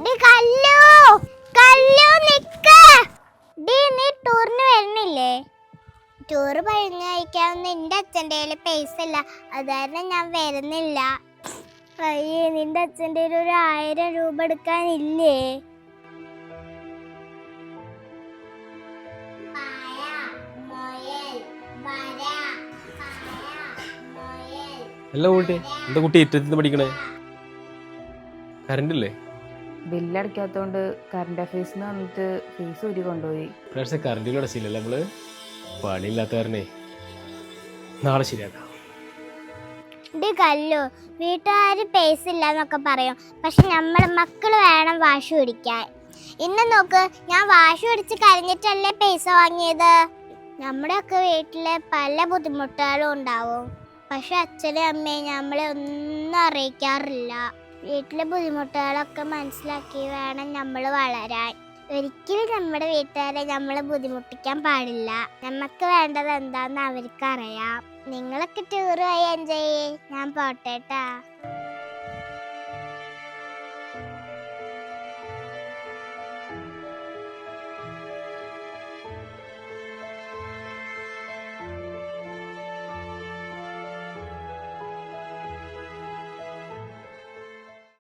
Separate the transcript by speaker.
Speaker 1: D കല്ലു കല്ലു നിക്ക്. D നീ ടൂറിന് വരുന്നില്ലേ? ടൂറ് കഴിഞ്ഞയക്കാവുന്ന നിന്റെ അച്ഛൻ്റെ കയ്യിൽ പൈസ ഇല്ല, അതുകാരണം ഞാൻ വരുന്നില്ല. അയ്യേ, നിന്റെ അച്ഛൻ്റെ ഒരു 1000 രൂപ എടുക്കാനില്ലേ?
Speaker 2: അല്ല കുട്ടി, എന്താ കുട്ടി ഇറ്റത്തിന് പഠിക്കണേ? കറണ്ട് ഇല്ലേ?
Speaker 3: ബില്ലടയ്ക്കാത്തോണ്ട് കറണ്ട് ഓഫീസിൽ വന്നിട്ട് ഫീസ് ഊരി കൊണ്ടുപോയി.
Speaker 2: പക്ഷേ കറണ്ടിൽ അടച്ചില്ലല്ലോ നമ്മള്, പണിയില്ലാത്ത കാരണേ. നാളെ ശരിയാക്കാം.
Speaker 1: ഡി കല്ലു, വീട്ടുകാര് പൈസ ഇല്ലാന്നൊക്കെ പറയും, പക്ഷെ നമ്മള് മക്കള് വേണം വാശി പിടിക്കാൻ. ഇന്ന് നോക്ക്, ഞാൻ വാശി പിടിച്ച് കരഞ്ഞിട്ടല്ലേ പൈസ വാങ്ങിയത്. നമ്മുടെയൊക്കെ വീട്ടില് പല ബുദ്ധിമുട്ടുകളും ഉണ്ടാവും, പക്ഷെ അച്ഛനും അമ്മയും നമ്മളെ ഒന്നും അറിയിക്കാറില്ല. വീട്ടിലെ ബുദ്ധിമുട്ടുകളൊക്കെ മനസ്സിലാക്കി വേണം നമ്മൾ വളരാൻ. ഒരിക്കലും നമ്മുടെ വീട്ടുകാരെ നമ്മൾ ബുദ്ധിമുട്ടിക്കാൻ പാടില്ല. നമുക്ക് വേണ്ടത് എന്താന്ന് അവർക്കറിയാം. നിങ്ങളൊക്കെ ടൂർ പോയി എൻജോയ് ചെയ്യേ. ഞാൻ പോട്ടേട്ടാ.